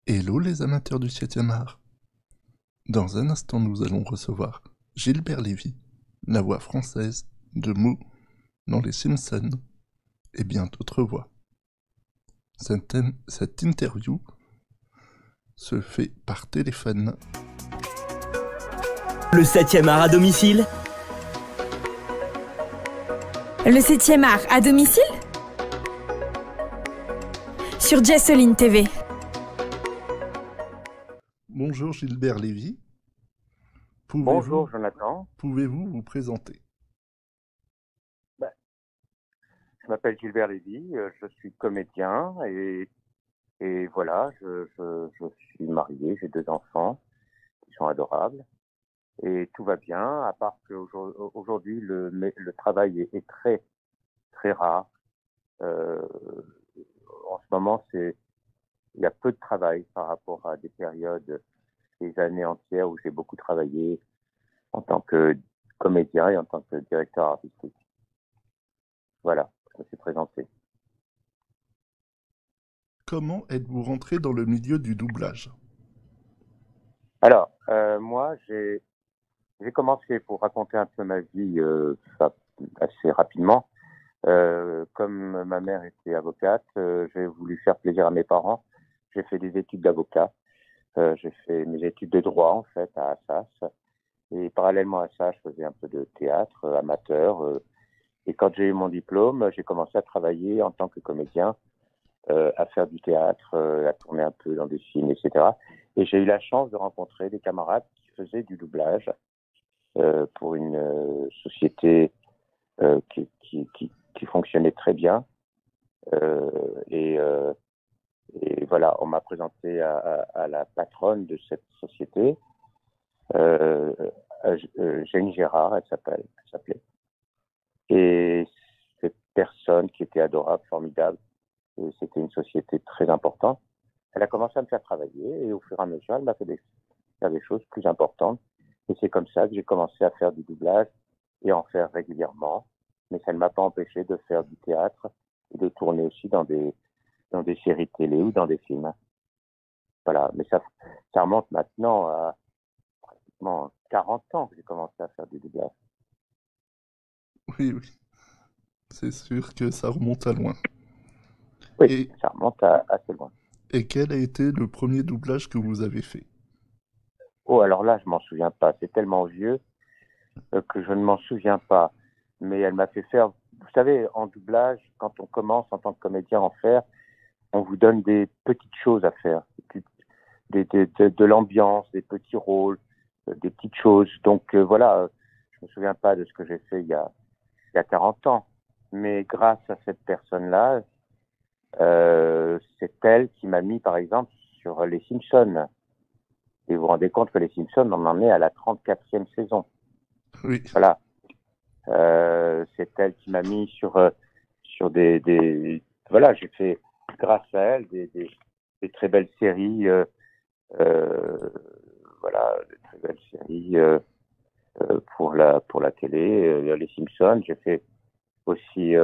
Hello les amateurs du 7e art. Dans un instant nous allons recevoir Gilbert Lévy, la voix française de Moo dans Les Simpsons et bien d'autres voix. Cette interview se fait par téléphone. Le 7e art à domicile. Le 7e art à domicile sur Jesseline TV. Bonjour Gilbert Lévy. Bonjour Jonathan. Pouvez-vous vous présenter? Je m'appelle Gilbert Lévy, je suis comédien et voilà, je suis marié, j'ai 2 enfants qui sont adorables et tout va bien, à part qu'aujourd'hui le travail est très très rare. En ce moment, il y a peu de travail par rapport à des périodes, des années entières où j'ai beaucoup travaillé en tant que comédien et en tant que directeur artistique. Voilà, je me suis présenté. Comment êtes-vous rentré dans le milieu du doublage? Alors, moi, j'ai commencé, pour raconter un peu ma vie assez rapidement. Comme ma mère était avocate, j'ai voulu faire plaisir à mes parents. J'ai fait des études d'avocat. J'ai fait mes études de droit, en fait, à Assas. Et parallèlement à ça, je faisais un peu de théâtre amateur. Et quand j'ai eu mon diplôme, j'ai commencé à travailler en tant que comédien, à faire du théâtre, à tourner un peu dans des films, etc. Et j'ai eu la chance de rencontrer des camarades qui faisaient du doublage pour une société qui fonctionnait très bien. Et voilà, on m'a présenté à la patronne de cette société, Jeanne Gérard, elle s'appelait. Et cette personne qui était adorable, formidable, et c'était une société très importante, elle a commencé à me faire travailler et au fur et à mesure, elle m'a fait faire des choses plus importantes. Et c'est comme ça que j'ai commencé à faire du doublage et en faire régulièrement. Mais ça ne m'a pas empêché de faire du théâtre et de tourner aussi dans des séries télé ou dans des films. Voilà, mais ça remonte maintenant à pratiquement 40 ans que j'ai commencé à faire du doublage. Oui, c'est sûr que ça remonte à loin. Oui, ça remonte assez loin. Et quel a été le premier doublage que vous avez fait? Oh, alors là, je m'en souviens pas. C'est tellement vieux que je ne m'en souviens pas. Mais elle m'a fait faire... Vous savez, en doublage, quand on commence en tant que comédien à en faire, on vous donne des petites choses à faire. De l'ambiance, des petits rôles, des petites choses. Donc voilà, je me souviens pas de ce que j'ai fait il y a 40 ans. Mais grâce à cette personne-là, c'est elle qui m'a mis, par exemple, sur Les Simpsons. Et vous vous rendez compte que Les Simpsons, on en est à la 34e saison. Oui. Voilà. C'est elle qui m'a mis sur des... Voilà, j'ai fait, grâce à elle, des très belles séries. Voilà, des très belles séries pour la télé. Les Simpsons, j'ai fait aussi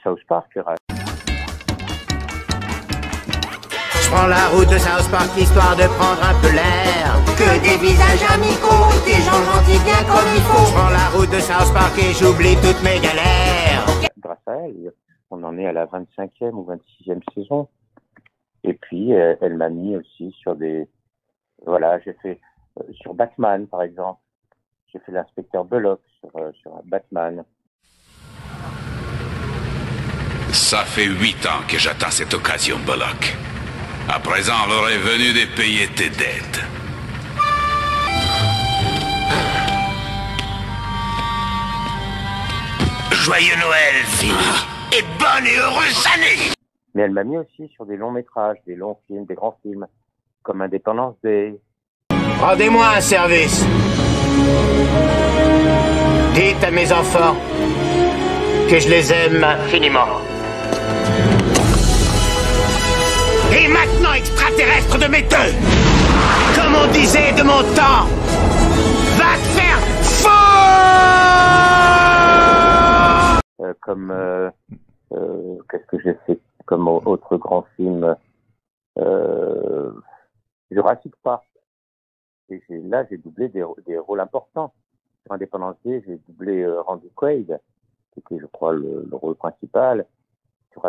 South Park. Je prends la route de South Park histoire de prendre un peu l'air. Que des visages amicaux, des gens gentils bien comme il faut. Je prends la route de South Park et j'oublie toutes mes galères. Grâce à elle, on en est à la 25e ou 26e saison. Et puis, elle m'a mis aussi sur des... Voilà, j'ai fait sur Batman, par exemple. J'ai fait l'inspecteur Belloc sur Batman. Ça fait 8 ans que j'attends cette occasion, Bullock. À présent, l'heure est venue de payer tes dettes. Joyeux Noël, Phil. Et bonne et heureuse année. Mais elle m'a mis aussi sur des longs métrages, des longs films, des grands films, comme Independence Day. Rendez-moi un service. Dites à mes enfants que je les aime infiniment. Et maintenant, extraterrestre de mes deux, comme on disait de mon temps, va te faire foutre. Comme qu'est-ce que j'ai fait comme autre grand film, Jurassic Park. Et là, j'ai doublé des rôles importants. Sur Independence Day, j'ai doublé Randy Quaid, qui était, je crois, le rôle principal. Sur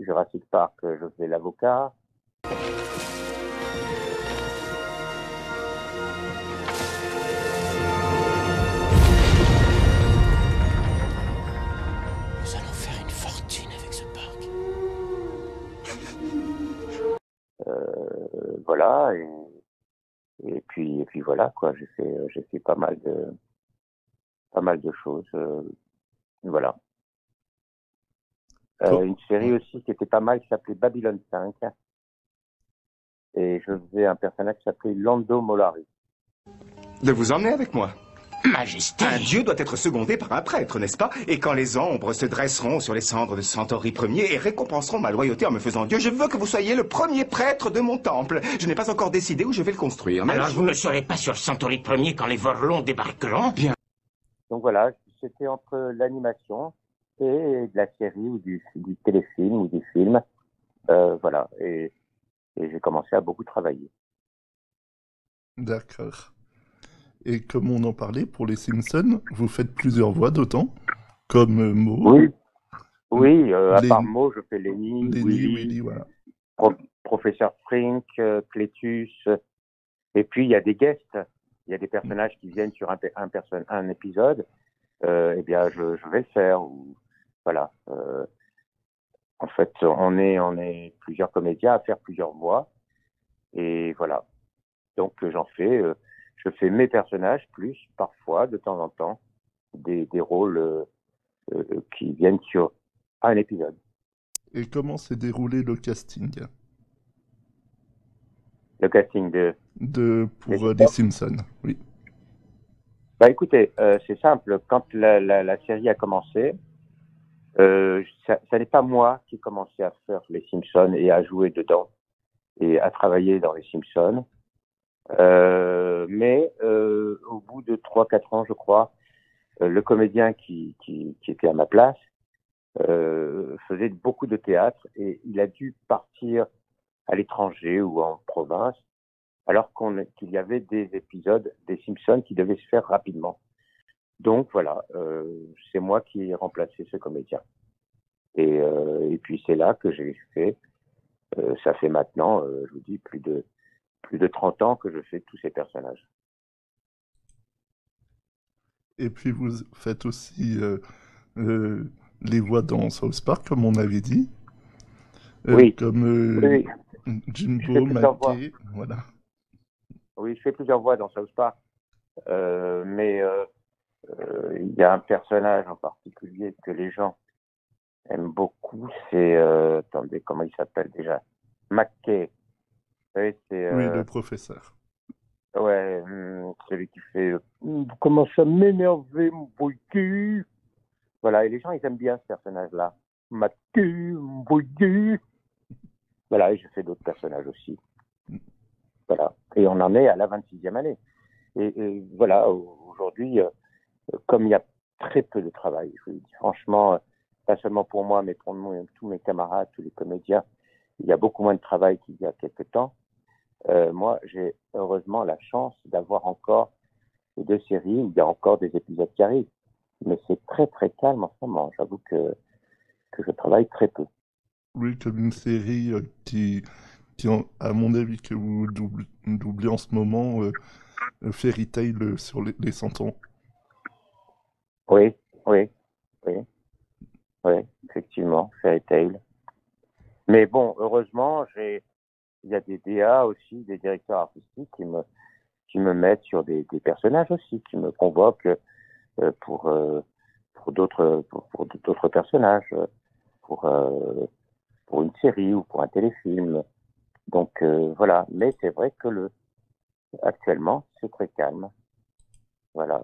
Jurassic Park, je faisais l'avocat. Nous allons faire une fortune avec ce parc. Voilà, et puis voilà, quoi. J'ai fait pas mal de choses. Voilà. Une série aussi qui était pas mal, qui s'appelait Babylon 5. Et je faisais un personnage qui s'appelait Lando Mollari. De vous emmener avec moi. Majesté. Un dieu doit être secondé par un prêtre, n'est-ce pas? Et quand les ombres se dresseront sur les cendres de Centauri Ier et récompenseront ma loyauté en me faisant dieu, je veux que vous soyez le premier prêtre de mon temple. Je n'ai pas encore décidé où je vais le construire. Mais Alors vous ne serez pas sur Centauri Ier quand les Vorlons débarqueront? Bien. Donc voilà, c'était entre l'animation et de la série ou du téléfilm ou du film. Voilà, et j'ai commencé à beaucoup travailler. D'accord. Et comme on en parlait pour les Simpsons, vous faites plusieurs voix d'autant, comme Mo. Oui, à part Mo, je fais Lenny, Willy, voilà. Professeur Frink, Clétus, et puis il y a des guests, il y a des personnages qui viennent sur un épisode, eh bien je vais le faire. Voilà. En fait, on est plusieurs comédiens à faire plusieurs voix, et voilà. Donc je fais mes personnages, plus parfois, de temps en temps, des rôles qui viennent sur un épisode. Et comment s'est déroulé le casting? Le casting pour les Simpsons, oui. Bah écoutez, c'est simple. Quand la série a commencé, ça n'est pas moi qui ai commencé à faire les Simpsons et à jouer dedans et à travailler dans les Simpsons. Mais au bout de 3-4 ans, je crois, le comédien qui était à ma place faisait beaucoup de théâtre et il a dû partir à l'étranger ou en province, alors qu'il y avait des épisodes des Simpsons qui devaient se faire rapidement. Donc voilà, c'est moi qui ai remplacé ce comédien. Et puis c'est là que j'ai fait, ça fait maintenant, je vous dis, plus de 30 ans que je fais tous ces personnages. Et puis vous faites aussi les voix dans South Park, comme on avait dit. Oui. Comme Oui. Jimbo, Mackey, voilà. Oui, je fais plusieurs voix dans South Park. Mais il y a un personnage en particulier que les gens aiment beaucoup. C'est, attendez, comment il s'appelle déjà? Mackey. Oui, le professeur. Ouais, celui qui fait comment ça m'énerver, mon boygu. Voilà, et les gens, ils aiment bien ce personnage-là. Mackey, mon boygu. Voilà, et je fais d'autres personnages aussi. Voilà, et on en est à la 26e année. Et voilà, aujourd'hui, comme il y a très peu de travail, je vous le dis franchement, pas seulement pour moi, mais pour tous mes camarades, tous les comédiens, il y a beaucoup moins de travail qu'il y a quelques temps. Moi, j'ai heureusement la chance d'avoir encore 2 séries où il y a encore des épisodes qui arrivent. Mais c'est très très calme en ce moment. J'avoue que je travaille très peu. Oui, comme une série qui à mon avis, que vous doublez en ce moment, Fairy Tail sur les 100 ans. Oui, effectivement, Fairy Tail. Mais bon, heureusement, il y a des DA aussi, des directeurs artistiques qui me mettent sur des personnages aussi, qui me convoquent pour d'autres personnages, pour une série ou pour un téléfilm. Donc voilà, mais c'est vrai que actuellement, c'est très calme. Voilà.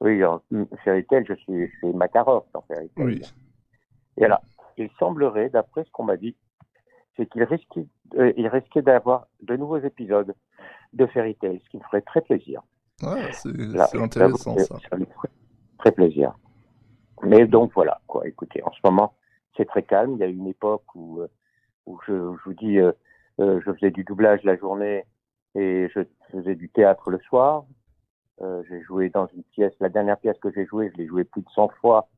Oui, en Fairy Tail, je suis Makarov dans Fairy Tail. Oui. Et alors, il semblerait, d'après ce qu'on m'a dit, c'est qu'il risquait d'avoir de nouveaux épisodes de Fairy Tail, ce qui me ferait très plaisir. Ah, c'est intéressant ça. Ça me ferait très plaisir. Mais donc voilà, quoi. Écoutez, en ce moment, c'est très calme. Il y a une époque où je vous dis, Je faisais du doublage la journée et je faisais du théâtre le soir. J'ai joué dans une pièce, la dernière pièce que j'ai jouée, je l'ai jouée plus de 100 fois.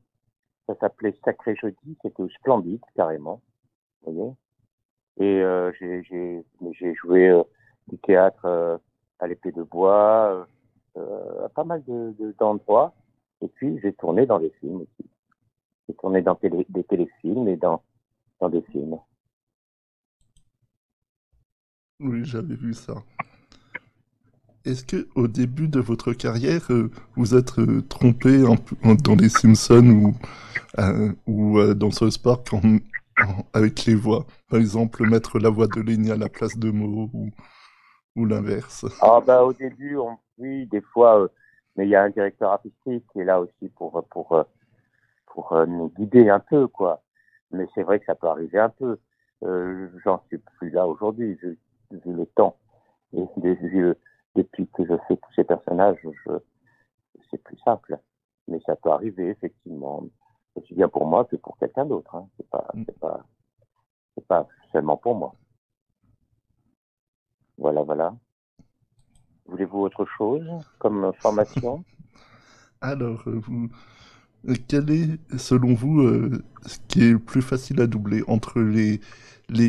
Ça s'appelait Sacré Jeudi, c'était splendide, carrément. Vous voyez. Et j'ai joué du théâtre à l'Épée de Bois, à pas mal d'endroits. Et puis j'ai tourné dans des films aussi. J'ai tourné dans des téléfilms et dans des films. Oui, j'avais vu ça. Est-ce que au début de votre carrière, vous êtes trompé un peu dans les Simpsons ou dans South Park avec les voix? Par exemple, mettre la voix de Lenny à la place de Moe ou l'inverse? Ah bah au début, oui, des fois, mais il y a un directeur artistique qui est là aussi pour nous guider un peu, quoi. Mais c'est vrai que ça peut arriver un peu. J'en suis plus là aujourd'hui, vu le temps. Et depuis que je fais tous ces personnages, c'est plus simple. Mais ça peut arriver, effectivement. Aussi bien pour moi que pour quelqu'un d'autre. Hein. C'est pas seulement pour moi. Voilà. Voulez-vous autre chose comme formation? Alors, quel est, selon vous, ce qui est plus facile à doubler entre les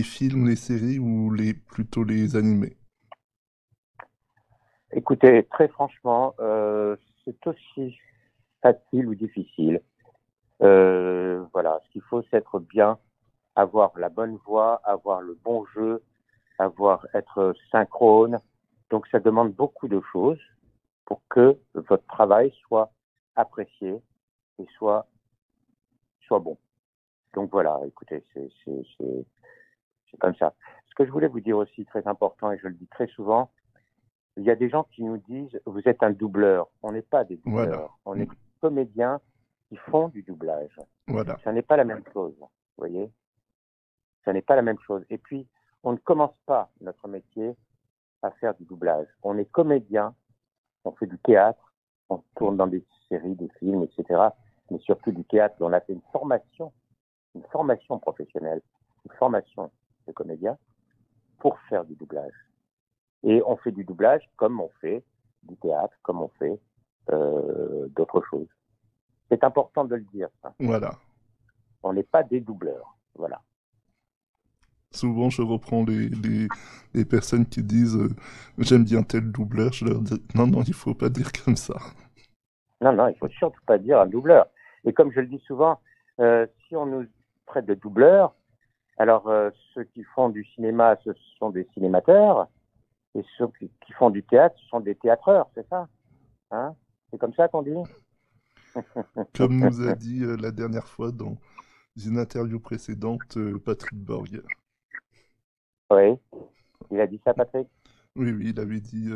films, les séries ou plutôt les animés? Écoutez, très franchement, c'est aussi facile ou difficile. Voilà, ce qu'il faut, c'est être bien, avoir la bonne voix, avoir le bon jeu, être synchrone. Donc, ça demande beaucoup de choses pour que votre travail soit apprécié et soit bon. Donc voilà, écoutez, c'est comme ça. Ce que je voulais vous dire aussi, très important, et je le dis très souvent, il y a des gens qui nous disent « vous êtes un doubleur ». On n'est pas des doubleurs, Voilà. On est des comédiens qui font du doublage. Voilà. Ça n'est pas la même chose, vous voyez. Ça n'est pas la même chose. Et puis, on ne commence pas notre métier à faire du doublage. On est comédien, on fait du théâtre, on tourne dans des séries, des films, etc. Mais surtout du théâtre. On a fait une formation professionnelle, une formation de comédien pour faire du doublage. Et on fait du doublage comme on fait du théâtre, comme on fait d'autres choses. C'est important de le dire, ça. Voilà. On n'est pas des doubleurs. Voilà. Souvent, je reprends les personnes qui disent j'aime bien tel doubleur. Je leur dis non, il faut pas dire comme ça. Non, il faut surtout pas dire un doubleur. Et comme je le dis souvent, si on nous traite de doubleurs, alors ceux qui font du cinéma, ce sont des cinémateurs, et ceux qui font du théâtre, ce sont des théâtreurs, c'est ça, hein? C'est comme ça qu'on dit. Comme nous a dit la dernière fois dans une interview précédente, Patrick Borg. Oui, il a dit ça, Patrick? Oui, il avait dit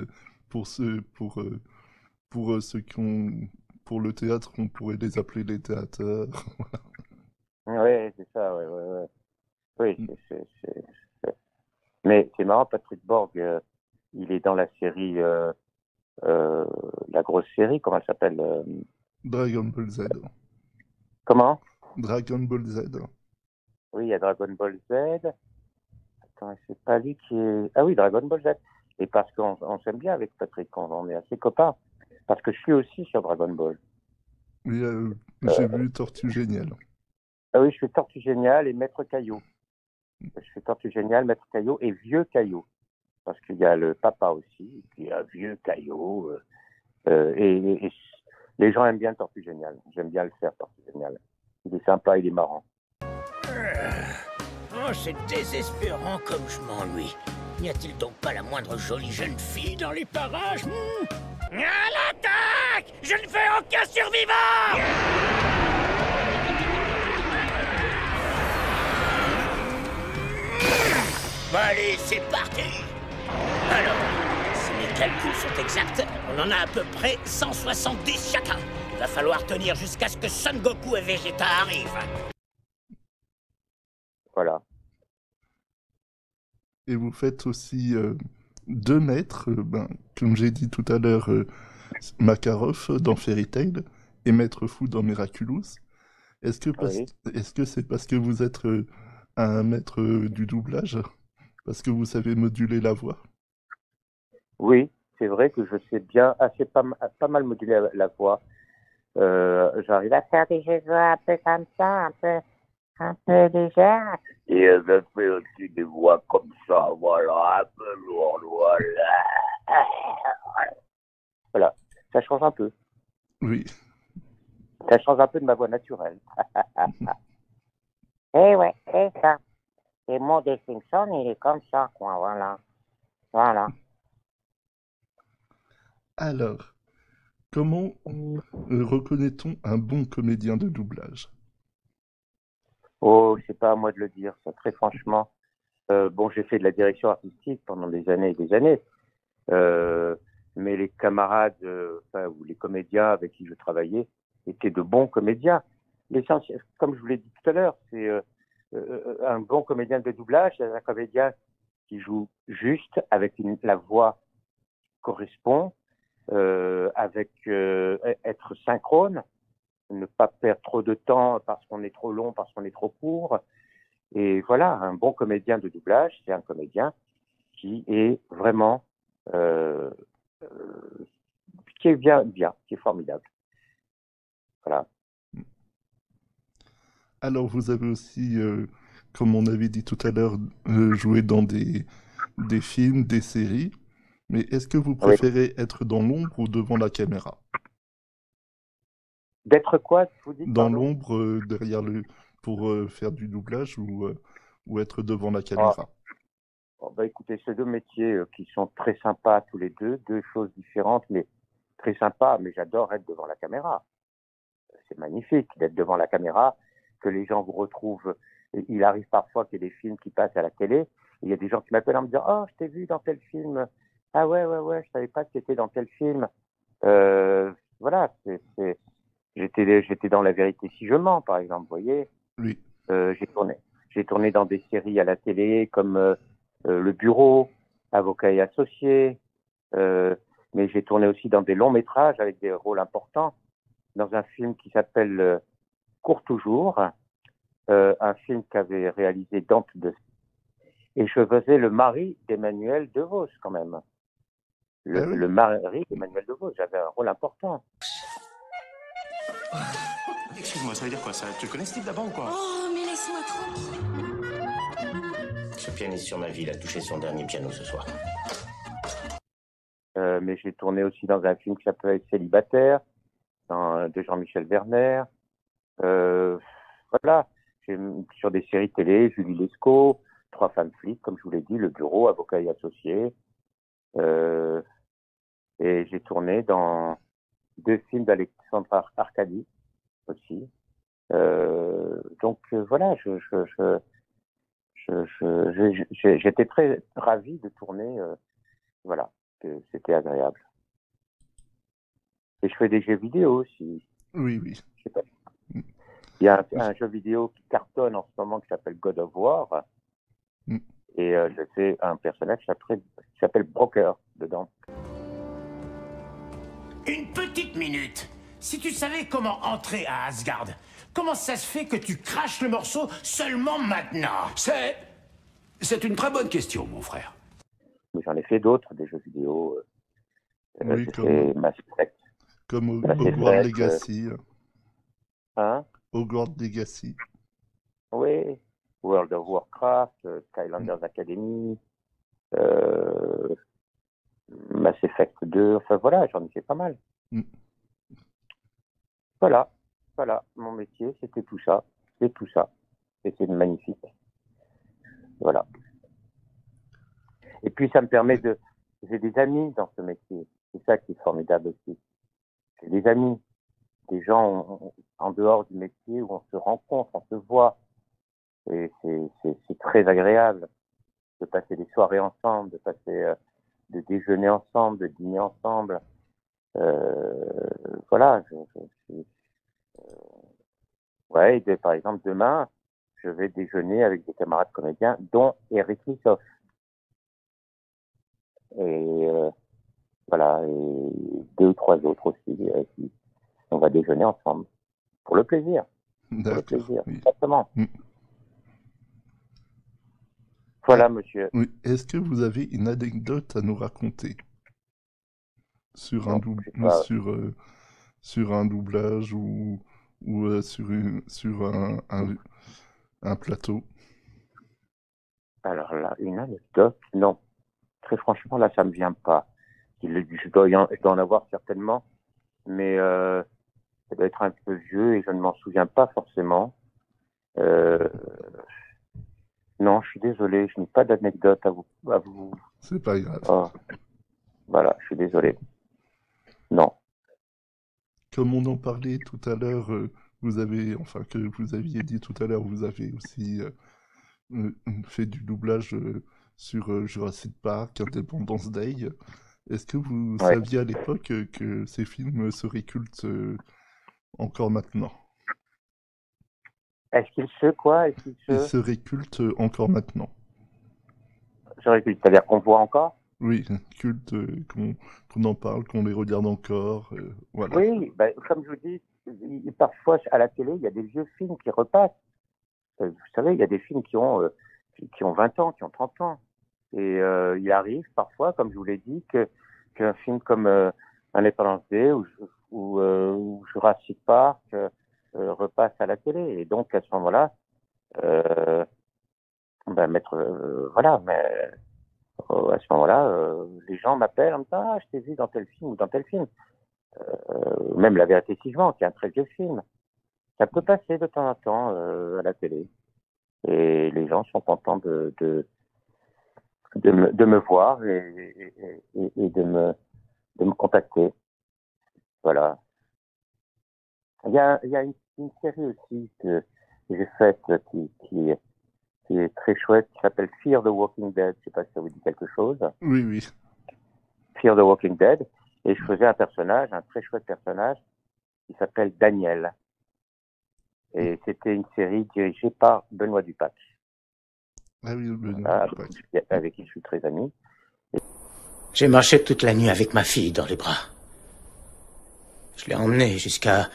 pour ceux qui ont pour le théâtre, on pourrait les appeler les théâteurs. Oui, c'est ça, ouais. Oui, mais c'est marrant, Patrick Borg, il est dans la série, la grosse série, comment elle s'appelle? Dragon Ball Z. Comment? Dragon Ball Z. Oui, il y a Dragon Ball Z. Attends, c'est pas lui qui est... Ah oui, Dragon Ball Z. Et parce qu'on s'aime bien avec Patrick, on est assez copains. Parce que je suis aussi sur Dragon Ball. Oui, j'ai vu Tortue Géniale. Ah oui, je fais Tortue Géniale et Maître Caillou. Je fais Tortue Géniale, Maître Caillou et Vieux Caillou. Parce qu'il y a le papa aussi, et puis il y a Vieux Caillou. Et les gens aiment bien Tortue Géniale. J'aime bien le faire, Tortue Géniale. Il est sympa, il est marrant. Oh, c'est désespérant comme je m'ennuie. N'y a-t-il donc pas la moindre jolie jeune fille dans les parages? À l'attaque! Je ne fais aucun survivant! Allez, c'est parti! Alors, si mes calculs sont exacts, on en a à peu près 170 chacun. Il va falloir tenir jusqu'à ce que Son Goku et Vegeta arrivent. Voilà. Et vous faites aussi 2 maîtres, comme j'ai dit tout à l'heure, Makarov dans Fairy Tail et Maître Fou dans Miraculous. Est-ce que c'est parce que vous êtes un maître du doublage? Parce que vous savez moduler la voix. Oui, c'est vrai que je sais bien, pas mal moduler la voix. J'arrive à faire des jeux de voix un peu comme ça, un peu légère. Et je fais aussi des voix comme ça, voilà, un peu lourd, voilà. Voilà, ça change un peu. Oui. Ça change un peu de ma voix naturelle. Eh ouais, c'est ça. Et mon des Simpsons, il est comme ça, quoi, voilà. Voilà. Alors, comment reconnaît-on un bon comédien de doublage? Oh, c'est pas à moi de le dire, ça, très franchement. Bon, j'ai fait de la direction artistique pendant des années et des années. Mais les camarades, ou les comédiens avec qui je travaillais étaient de bons comédiens. L'essentiel, comme je vous l'ai dit tout à l'heure, c'est un bon comédien de doublage, c'est un comédien qui joue juste, avec la voix qui correspond, être synchrone, ne pas perdre trop de temps parce qu'on est trop long, parce qu'on est trop court. Et voilà, un bon comédien de doublage, c'est un comédien qui est vraiment qui est bien, qui est formidable. Voilà. Alors, vous avez aussi, comme on avait dit tout à l'heure, joué dans des films, des séries. Mais est-ce que vous Oui. préférez être dans l'ombre ou devant la caméra? D'être quoi, vous dites? Dans Pardon. l'ombre, pour faire du doublage ou être devant la Oh. caméra? Oh, bah, écoutez, c'est deux métiers qui sont très sympas tous les deux choses différentes, mais très sympas. Mais j'adore être devant la caméra. C'est magnifique d'être devant la caméra, que les gens vous retrouvent. Il arrive parfois qu'il y ait des films qui passent à la télé. Il y a des gens qui m'appellent en me disant: oh, je t'ai vu dans tel film. Ah ouais, je savais pas que tu étais dans tel film. Voilà, j'étais dans La Vérité si je mens, par exemple, vous voyez. Oui. J'ai tourné dans des séries à la télé comme Le Bureau, Avocat et Associé. Mais j'ai tourné aussi dans des longs métrages avec des rôles importants. Dans un film qui s'appelle Court toujours, un film qu'avait réalisé Dante de... Et je faisais le mari d'Emmanuel DeVos, quand même. Le mari d'Emmanuel DeVos, j'avais un rôle important. Excuse-moi, ça veut dire quoi ça? Tu connais ce type d'abord ou quoi? Oh, mais laisse-moi tranquille. Ce pianiste sur ma vie, il a touché son dernier piano ce soir. Mais j'ai tourné aussi dans un film qui s'appelait Célibataire, de Jean-Michel Werner. Voilà, sur des séries télé, Julie Lescaut, Trois femmes flics, comme je vous l'ai dit, Le Bureau, Avocat et Associé. Et j'ai tourné dans 2 films d'Alexandre Arcadi aussi. Donc voilà, j'étais très ravi de tourner. Voilà, c'était agréable. Et je fais des jeux vidéo aussi. Oui. Je sais pas. Il y a un jeu vidéo qui cartonne en ce moment qui s'appelle God of War. Et je fais un personnage qui s'appelle Broker dedans. Une petite minute. Si tu savais comment entrer à Asgard, comment ça se fait que tu craches le morceau seulement maintenant? C'est une très bonne question, mon frère. Mais j'en ai fait d'autres, des jeux vidéo. Oui, comme Hogwarts Legacy. Hogwarts Legacy. Oui, World of Warcraft, Skylanders Academy, Mass Effect 2, enfin voilà, j'en ai fait pas mal. Voilà, mon métier, c'était tout ça, et c'est magnifique. Voilà. Et puis ça me permet j'ai des amis dans ce métier, c'est ça qui est formidable aussi. J'ai des amis, des gens en dehors du métier où on se rencontre, on se voit. Et c'est très agréable de passer des soirées ensemble, de déjeuner ensemble, de dîner ensemble. Voilà. Par exemple, demain, je vais déjeuner avec des camarades comédiens, dont Eric Nissoff. Et voilà, et 2 ou 3 autres aussi. On va déjeuner ensemble. Pour le plaisir. D'accord. Exactement. Voilà, monsieur. Oui. Est-ce que vous avez une anecdote à nous raconter sur Non, je sais pas. sur un doublage ou sur un plateau? Alors là, une anecdote, non. Très franchement, là, ça me vient pas. Je dois en avoir certainement, mais ça doit être un peu vieux et je ne m'en souviens pas forcément. Euh, non, je suis désolé, je n'ai pas d'anecdote à vous. C'est pas grave. Oh, voilà, je suis désolé. Non. Comme on en parlait tout à l'heure, que vous aviez dit tout à l'heure, vous avez aussi fait du doublage sur Jurassic Park, Independence Day. Est-ce que vous Ouais. saviez à l'époque que ces films seraient cultes encore maintenant? Est-ce qu'il se quoi? Est-ce qu'il Ils se... seraient cultes encore maintenant. C'est-à-dire qu'on voit encore? Oui, cultes, qu'on en parle, qu'on les regarde encore, voilà. Oui, ben, comme je vous dis, parfois à la télé, il y a des vieux films qui repassent. Vous savez, il y a des films qui ont 20 ans, qui ont 30 ans. Et il arrive parfois, comme je vous l'ai dit, qu'un film comme Independence Day ou Jurassic Park repasse à la télé. Et donc, à ce moment-là, voilà, mais à ce moment-là, les gens m'appellent en me disant « Ah, je t'ai vu dans tel film ou dans tel film. » Même La Vérité si je mens, qui est un très vieux film. Ça peut passer de temps en temps à la télé. Et les gens sont contents de me voir et de me contacter. Voilà. Il y a une série aussi que j'ai faite qui est très chouette, qui s'appelle Fear the Walking Dead. Je sais pas si ça vous dit quelque chose. Oui, oui. Fear the Walking Dead. Et je faisais un personnage, un très chouette personnage, qui s'appelle Daniel. Et c'était une série dirigée par Benoît Dupac. Ah oui, avec qui je suis très ami. J'ai marché toute la nuit avec ma fille dans les bras. Je l'ai emmenée jusqu'à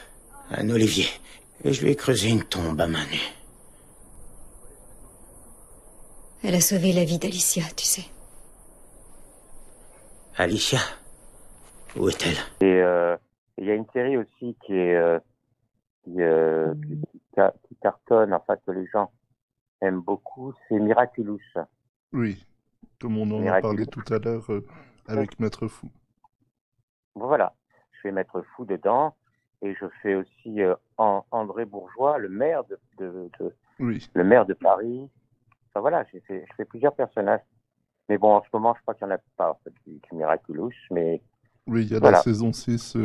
un olivier et je lui ai creusé une tombe à main nue. Elle a sauvé la vie d'Alicia, tu sais. Alicia, où est-elle? Et il y a une série aussi qui cartonne, enfin que les gens aiment beaucoup, c'est Miraculous. Oui, comme on en a parlé tout à l'heure avec Maître Fou. Voilà, je fais Maître Fou dedans et je fais aussi André Bourgeois, le maire le maire de Paris. Enfin voilà, je fais plusieurs personnages. Mais bon, en ce moment, je crois qu'il n'y en a pas en fait, du Miraculous, mais oui, il y a voilà. la saison 6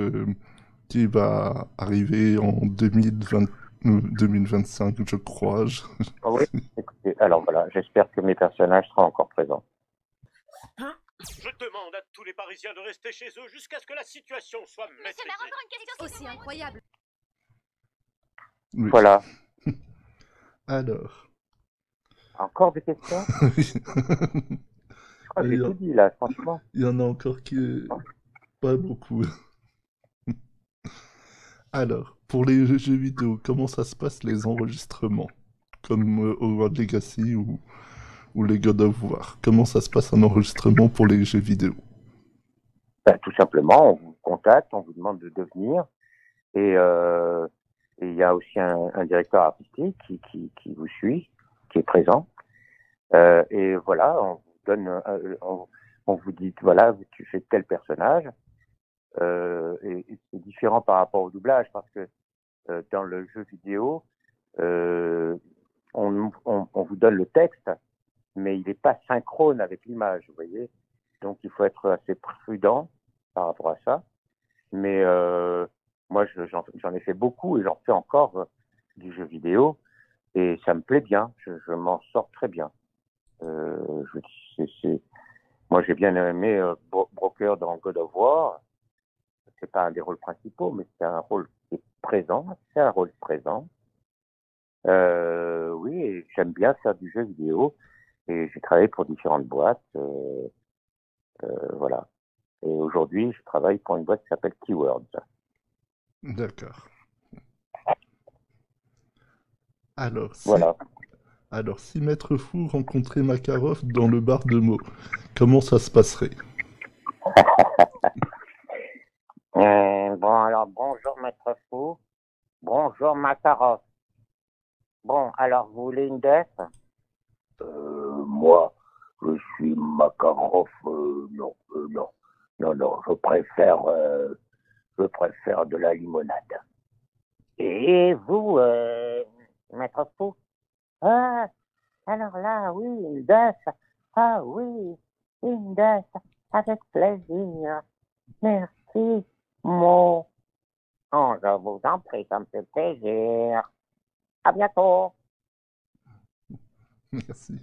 qui va arriver en 2025, je crois. Oui, écoutez, alors voilà, j'espère que mes personnages seront encore présents. Je demande à tous les Parisiens de rester chez eux jusqu'à ce que la situation soit maîtrisée. Monsieur Marin, encore une question aussi incroyable. Oui. Voilà. Alors. Encore des questions? Je crois que j'ai tout dit là, franchement. Il y en a encore qui... Pas beaucoup. Alors, pour les jeux vidéo, comment ça se passe les enregistrements? Comme Hogwarts Legacy ou les God of War. Comment ça se passe un enregistrement pour les jeux vidéo? Tout simplement, on vous contacte, on vous demande de venir. Et il y a aussi un directeur artistique qui vous suit, qui est présent. Et voilà, on vous donne, on vous dit, voilà, tu fais tel personnage. Et c'est différent par rapport au doublage parce que dans le jeu vidéo, on vous donne le texte, mais il n'est pas synchrone avec l'image, vous voyez. Donc il faut être assez prudent par rapport à ça. Mais moi, j'en ai fait beaucoup et j'en fais encore du jeu vidéo et ça me plaît bien. Je m'en sors très bien. Moi, j'ai bien aimé Broker dans God of War. C'est pas un des rôles principaux, mais c'est un rôle qui est présent. C'est un rôle présent. Oui, et j'aime bien faire du jeu vidéo. Et j'ai travaillé pour différentes boîtes. Voilà. Et aujourd'hui, je travaille pour une boîte qui s'appelle Keywords. D'accord. Alors, voilà. Alors, si Maître Fou rencontrait Makarov dans le bar de Meaux, comment ça se passerait? Bon, alors, bonjour, Maître Fou. Bonjour, Makarov. Bon, alors, vous voulez une def? Moi, je suis Makarov, non, je préfère de la limonade. Et vous, Maître Fou? Ah, alors là, oui, une def. Ah oui, une def, avec plaisir. Merci, mon. Oh, je vous en prie, ça me fait plaisir. À bientôt. Merci.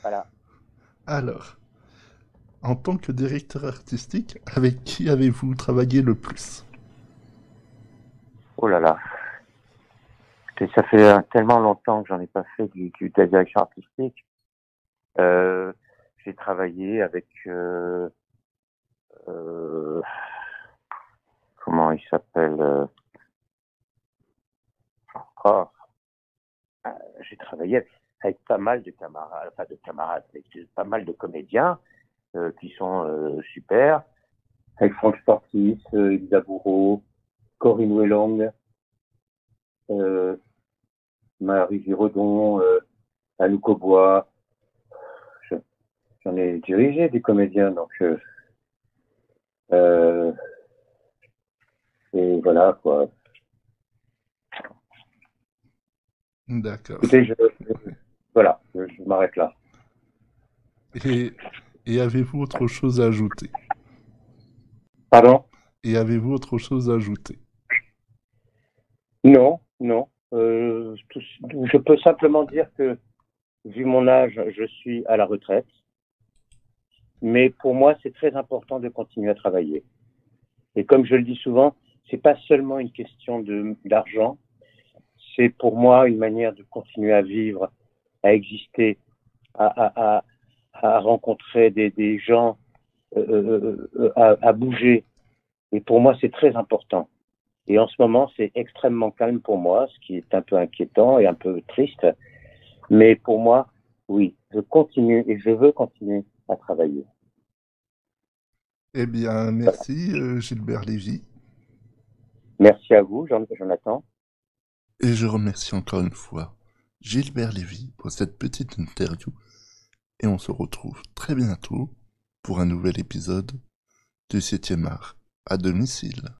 Voilà. Alors, en tant que directeur artistique, avec qui avez-vous travaillé le plus? Oh là là. Écoutez, ça fait tellement longtemps que j'en ai pas fait de la direction artistique. J'ai travaillé avec comment il s'appelle j'ai travaillé avec pas mal de camarades, avec pas mal de comédiens qui sont super. Avec Franck Sportis, Elisa Bourreau, Corinne Wellong, Marie Giraudon, Anouk Aubois. J'en ai dirigé des comédiens, donc et voilà quoi. D'accord. Écoutez, voilà, je m'arrête là. Et avez-vous autre chose à ajouter? Pardon? Et avez-vous autre chose à ajouter? Non. Je peux simplement dire que, vu mon âge, je suis à la retraite. Mais pour moi, c'est très important de continuer à travailler. Et comme je le dis souvent, c'est pas seulement une question d'argent. C'est pour moi une manière de continuer à vivre, à exister, à rencontrer des gens, à bouger. Et pour moi, c'est très important. Et en ce moment, c'est extrêmement calme pour moi, ce qui est un peu inquiétant et un peu triste. Mais pour moi, oui, je continue et je veux continuer à travailler. Eh bien, merci Gilbert Lévy. Merci à vous, Jonathan. Et je remercie encore une fois Gilbert Lévy pour cette petite interview. Et on se retrouve très bientôt pour un nouvel épisode du 7e art à domicile.